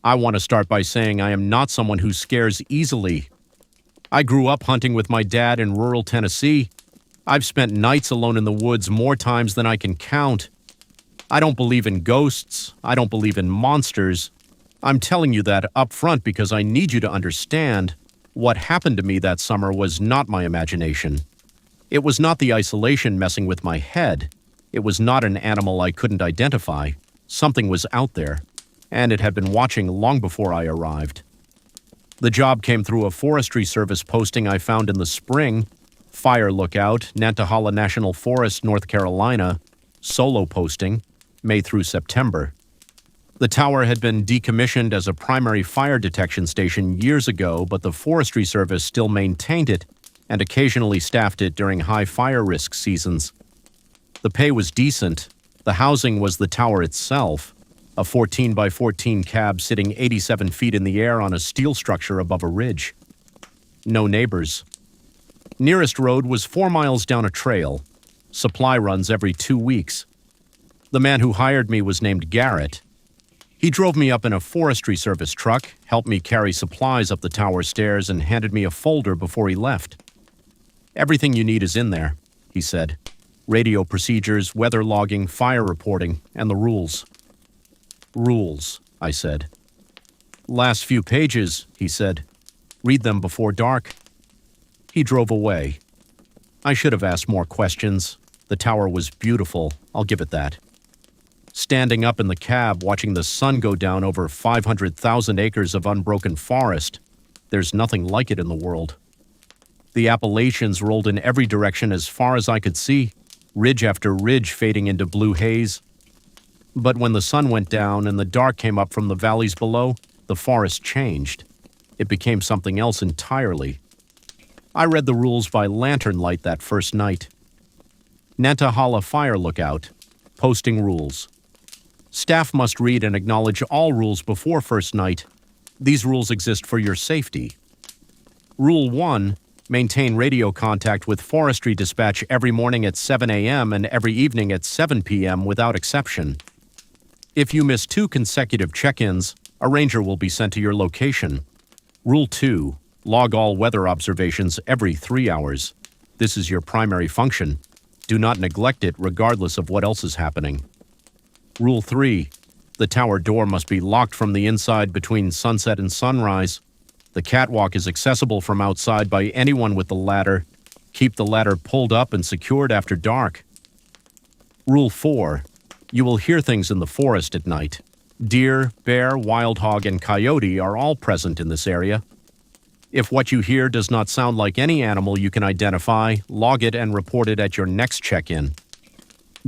I want to start by saying I am not someone who scares easily. I grew up hunting with my dad in rural Tennessee. I've spent nights alone in the woods more times than I can count. I don't believe in ghosts. I don't believe in monsters. I'm telling you that up front because I need you to understand what happened to me that summer was not my imagination. It was not the isolation messing with my head. It was not an animal I couldn't identify. Something was out there, and it had been watching long before I arrived. The job came through a Forestry Service posting I found in the spring. Fire Lookout, Nantahala National Forest, North Carolina. Solo posting, May through September. The tower had been decommissioned as a primary fire detection station years ago, but the Forestry Service still maintained it and occasionally staffed it during high fire risk seasons. The pay was decent. The housing was the tower itself, a 14 by 14 cab sitting 87 feet in the air on a steel structure above a ridge. No neighbors. Nearest road was 4 miles down a trail. Supply runs every 2 weeks. The man who hired me was named Garrett. He drove me up in a Forestry Service truck, helped me carry supplies up the tower stairs, and handed me a folder before he left. "Everything you need is in there," he said. "Radio procedures, weather logging, fire reporting, and the rules." "Rules," I said. "Last few pages," he said. "Read them before dark." He drove away. I should have asked more questions. The tower was beautiful, I'll give it that. Standing up in the cab, watching the sun go down over 500,000 acres of unbroken forest, there's nothing like it in the world. The Appalachians rolled in every direction as far as I could see, ridge after ridge fading into blue haze. But when the sun went down and the dark came up from the valleys below, the forest changed. It became something else entirely. I read the rules by lantern light that first night. Nantahala Fire Lookout. Posting rules. Staff must read and acknowledge all rules before first night. These rules exist for your safety. Rule 1. Maintain radio contact with forestry dispatch every morning at 7 a.m. and every evening at 7 p.m. without exception. If you miss 2 consecutive check-ins, a ranger will be sent to your location. Rule 2. Log all weather observations every 3 hours. This is your primary function. Do not neglect it regardless of what else is happening. Rule 3. The tower door must be locked from the inside between sunset and sunrise. The catwalk is accessible from outside by anyone with the ladder. Keep the ladder pulled up and secured after dark. Rule 4. You will hear things in the forest at night. Deer, bear, wild hog, and coyote are all present in this area. If what you hear does not sound like any animal you can identify, log it and report it at your next check-in.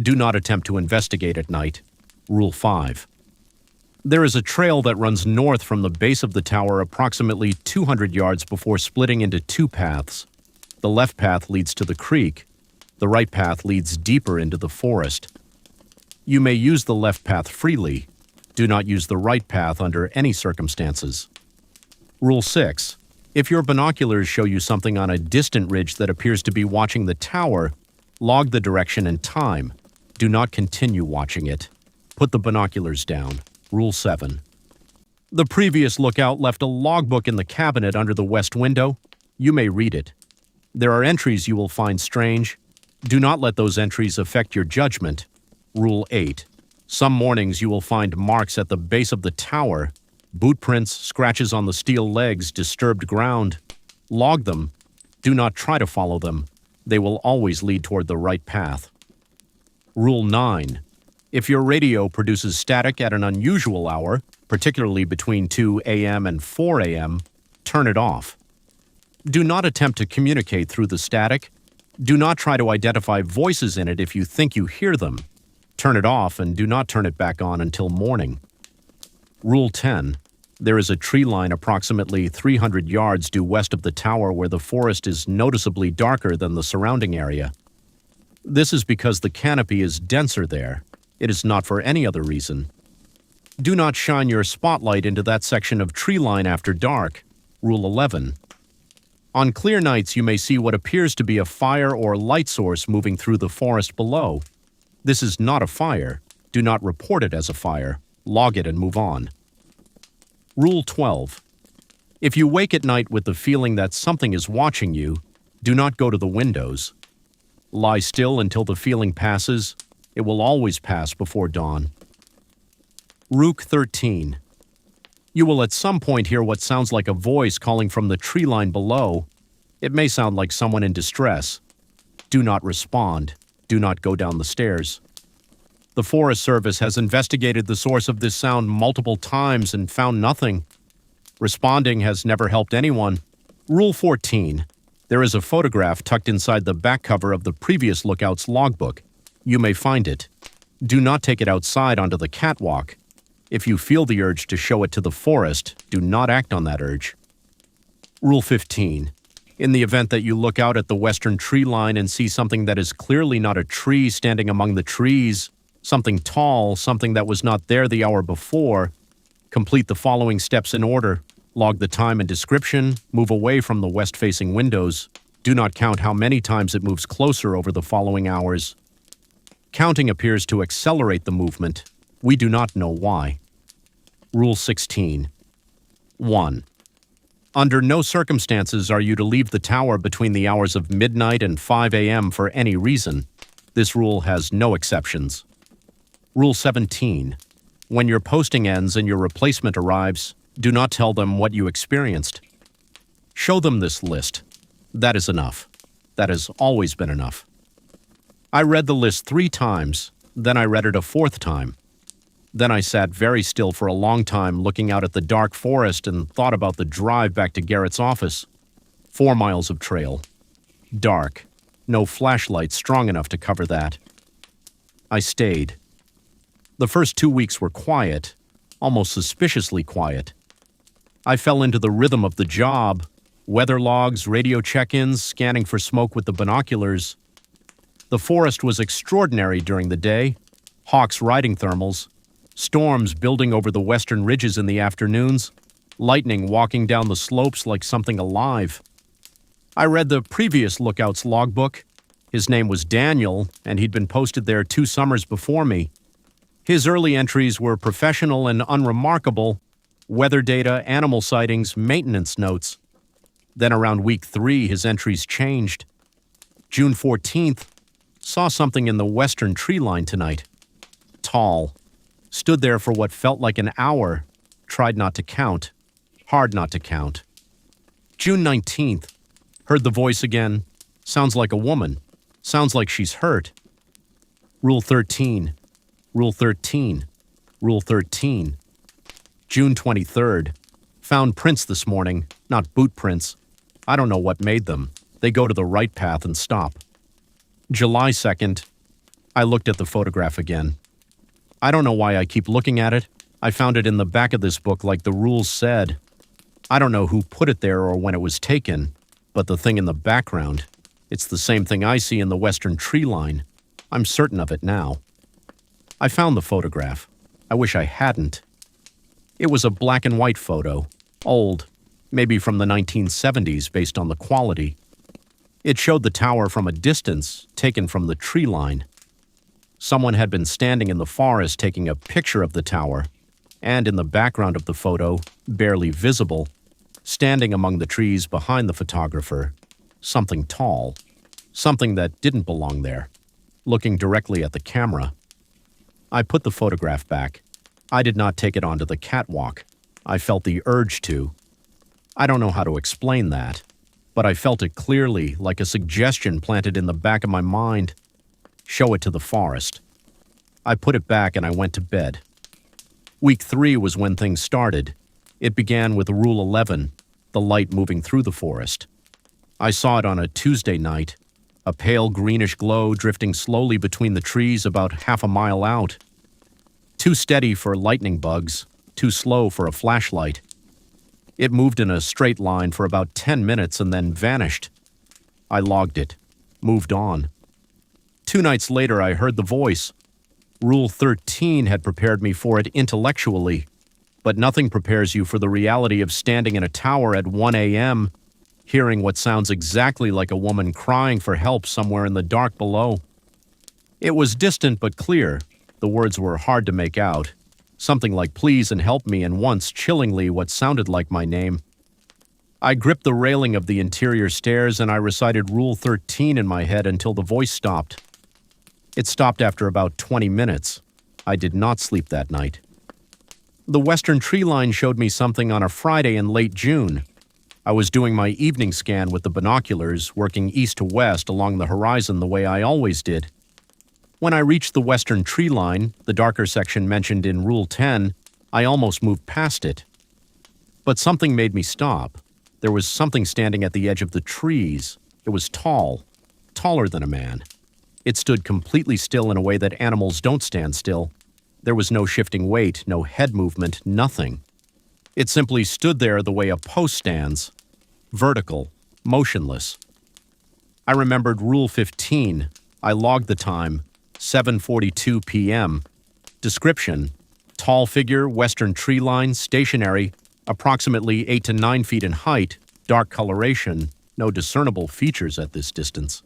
Do not attempt to investigate at night. Rule 5. There is a trail that runs north from the base of the tower approximately 200 yards before splitting into 2 paths. The left path leads to the creek. The right path leads deeper into the forest. You may use the left path freely. Do not use the right path under any circumstances. Rule 6. If your binoculars show you something on a distant ridge that appears to be watching the tower, log the direction and time. Do not continue watching it. Put the binoculars down. Rule 7. The previous lookout left a logbook in the cabinet under the west window. You may read it. There are entries you will find strange. Do not let those entries affect your judgment. Rule 8. Some mornings you will find marks at the base of the tower. Boot prints, scratches on the steel legs, disturbed ground. Log them. Do not try to follow them. They will always lead toward the right path. Rule 9. If your radio produces static at an unusual hour, particularly between 2 a.m. and 4 a.m., turn it off. Do not attempt to communicate through the static. Do not try to identify voices in it if you think you hear them. Turn it off and do not turn it back on until morning. Rule 10. There is a tree line approximately 300 yards due west of the tower where the forest is noticeably darker than the surrounding area. This is because the canopy is denser there. It is not for any other reason. Do not shine your spotlight into that section of tree line after dark. Rule 11. On clear nights, you may see what appears to be a fire or light source moving through the forest below. This is not a fire. Do not report it as a fire. Log it and move on. Rule 12. If you wake at night with the feeling that something is watching you, do not go to the windows. Lie still until the feeling passes. It will always pass before dawn. Rule 13. You will at some point hear what sounds like a voice calling from the tree line below. It may sound like someone in distress. Do not respond. Do not go down the stairs. The Forest Service has investigated the source of this sound multiple times and found nothing. Responding has never helped anyone. Rule 14. There is a photograph tucked inside the back cover of the previous lookout's logbook. You may find it. Do not take it outside onto the catwalk. If you feel the urge to show it to the forest, do not act on that urge. Rule 15. In the event that you look out at the western tree line and see something that is clearly not a tree standing among the trees, something tall, something that was not there the hour before, complete the following steps in order. Log the time and description, move away from the west-facing windows. Do not count how many times it moves closer over the following hours. Counting appears to accelerate the movement. We do not know why. Rule 16. 1. Under no circumstances are you to leave the tower between the hours of midnight and 5 a.m. for any reason. This rule has no exceptions. Rule 17. When your posting ends and your replacement arrives, do not tell them what you experienced. Show them this list. That is enough. That has always been enough. I read the list 3 times, then I read it a 4th time. Then I sat very still for a long time looking out at the dark forest and thought about the drive back to Garrett's office. 4 miles of trail. Dark. No flashlight strong enough to cover that. I stayed. The first 2 weeks were quiet, almost suspiciously quiet. I fell into the rhythm of the job, weather logs, radio check-ins, scanning for smoke with the binoculars. The forest was extraordinary during the day, hawks riding thermals, storms building over the western ridges in the afternoons, lightning walking down the slopes like something alive. I read the previous lookout's logbook. His name was Daniel, and he'd been posted there 2 summers before me. His early entries were professional and unremarkable: weather data, animal sightings, maintenance notes. Then around week 3, his entries changed. June 14th, saw something in the western tree line tonight. Tall. Stood there for what felt like an hour. Tried not to count. Hard not to count. June 19th, heard the voice again. Sounds like a woman. Sounds like she's hurt. Rule 13. Rule 13. Rule 13. June 23rd. Found prints this morning, not boot prints. I don't know what made them. They go to the right path and stop. July 2nd. I looked at the photograph again. I don't know why I keep looking at it. I found it in the back of this book like the rules said. I don't know who put it there or when it was taken, but the thing in the background, it's the same thing I see in the western tree line. I'm certain of it now. I found the photograph. I wish I hadn't. It was a black and white photo, old, maybe from the 1970s based on the quality. It showed the tower from a distance, taken from the tree line. Someone had been standing in the forest taking a picture of the tower, and in the background of the photo, barely visible, standing among the trees behind the photographer, something tall, something that didn't belong there, looking directly at the camera. I put the photograph back. I did not take it onto the catwalk. I felt the urge to. I don't know how to explain that, but I felt it clearly, like a suggestion planted in the back of my mind. Show it to the forest. I put it back and I went to bed. Week 3 was when things started. It began with Rule 11, the light moving through the forest. I saw it on a Tuesday night, a pale greenish glow drifting slowly between the trees about half a mile out. Too steady for lightning bugs, too slow for a flashlight. It moved in a straight line for about 10 minutes and then vanished. I logged it, moved on. 2 nights later, I heard the voice. Rule 13 had prepared me for it intellectually, but nothing prepares you for the reality of standing in a tower at 1 a.m., hearing what sounds exactly like a woman crying for help somewhere in the dark below. It was distant but clear. The words were hard to make out. something like please and help me, and once, chillingly, what sounded like my name. I gripped the railing of the interior stairs and I recited Rule 13 in my head until the voice stopped. It stopped after about 20 minutes. I did not sleep that night. The western tree line showed me something on a Friday in late June. I was doing my evening scan with the binoculars, working east to west along the horizon the way I always did. When I reached the western tree line, the darker section mentioned in Rule 10, I almost moved past it. But something made me stop. There was something standing at the edge of the trees. It was tall, taller than a man. It stood completely still in a way that animals don't stand still. There was no shifting weight, no head movement, nothing. It simply stood there the way a post stands, vertical, motionless. I remembered Rule 15. I logged the time, 7:42 p.m. Description: tall figure, western tree line, stationary, approximately 8 to 9 feet in height, dark coloration, no discernible features at this distance.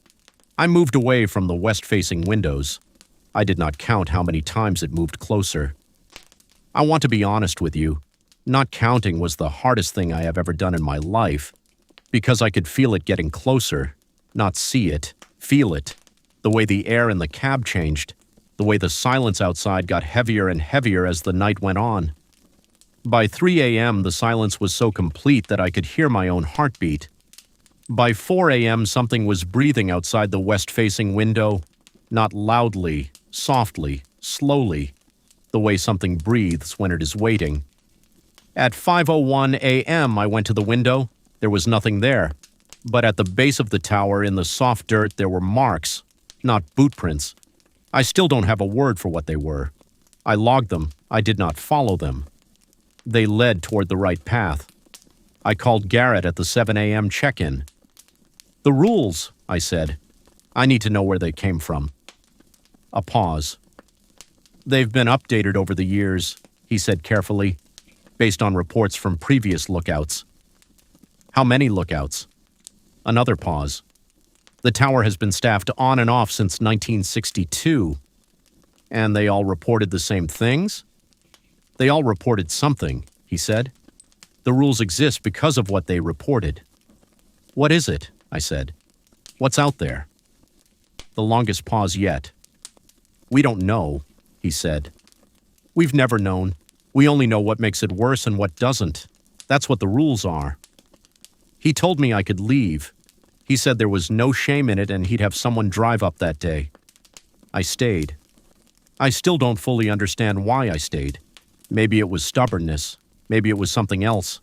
I moved away from the west-facing windows. I did not count how many times it moved closer. I want to be honest with you. Not counting was the hardest thing I have ever done in my life, because I could feel it getting closer, not see it, feel it, the way the air in the cab changed, the way the silence outside got heavier and heavier as the night went on. By 3 a.m., the silence was so complete that I could hear my own heartbeat. By 4 a.m., something was breathing outside the west-facing window, not loudly, softly, slowly, the way something breathes when it is waiting. At 5:01 a.m., I went to the window. There was nothing there. But at the base of the tower, in the soft dirt, there were marks, not boot prints. I still don't have a word for what they were. I logged them. I did not follow them. They led toward the right path. I called Garrett at the 7 a.m. check-in. "The rules," I said. "I need to know where they came from." A pause. "They've been updated over the years," he said carefully, "based on reports from previous lookouts." "How many lookouts?" Another pause. "The tower has been staffed on and off since 1962. And they all reported the same things?" "They all reported something," he said. "The rules exist because of what they reported." "What is it?" I said. "What's out there?" The longest pause yet. "We don't know," he said. "We've never known. We only know what makes it worse and what doesn't. That's what the rules are." He told me I could leave. He said there was no shame in it and he'd have someone drive up that day. I stayed. I still don't fully understand why I stayed. Maybe it was stubbornness. Maybe it was something else.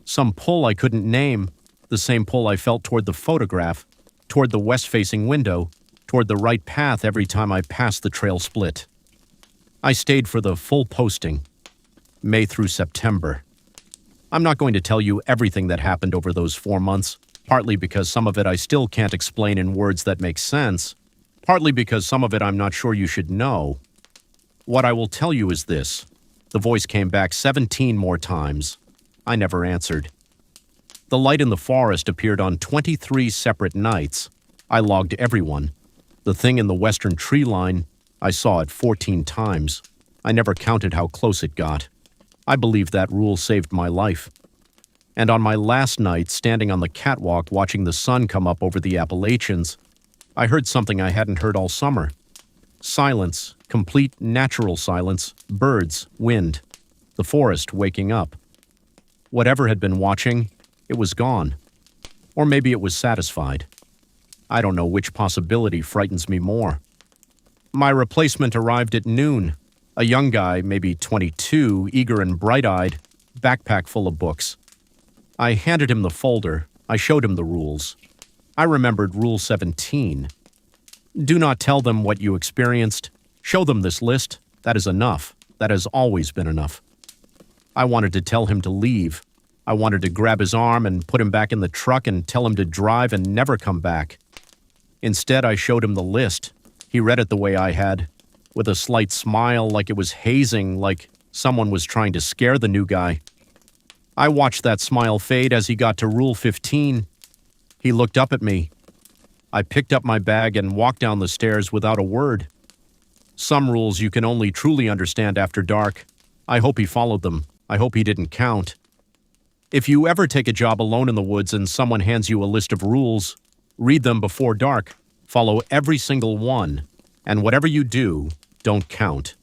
Some pull I couldn't name. The same pull I felt toward the photograph, toward the west-facing window, toward the right path every time I passed the trail split. I stayed for the full posting, May through September. I'm not going to tell you everything that happened over those 4 months, partly because some of it I still can't explain in words that make sense, partly because some of it I'm not sure you should know. What I will tell you is this. The voice came back 17 more times. I never answered. The light in the forest appeared on 23 separate nights. I logged everyone. The thing in the western tree line, I saw it 14 times. I never counted how close it got. I believe that rule saved my life. And on my last night, standing on the catwalk watching the sun come up over the Appalachians, I heard something I hadn't heard all summer. Silence, complete natural silence, birds, wind, the forest waking up. Whatever had been watching, it was gone. Or maybe it was satisfied. I don't know which possibility frightens me more. My replacement arrived at noon. A young guy, maybe 22, eager and bright-eyed, backpack full of books. I handed him the folder. I showed him the rules. I remembered Rule 17. Do not tell them what you experienced. Show them this list. That is enough. That has always been enough. I wanted to tell him to leave. I wanted to grab his arm and put him back in the truck and tell him to drive and never come back. Instead, I showed him the list. He read it the way I had, with a slight smile, like it was hazing, like someone was trying to scare the new guy. I watched that smile fade as he got to Rule 15. He looked up at me. I picked up my bag and walked down the stairs without a word. Some rules you can only truly understand after dark. I hope he followed them. I hope he didn't count. If you ever take a job alone in the woods and someone hands you a list of rules, read them before dark, follow every single one, and whatever you do, don't count.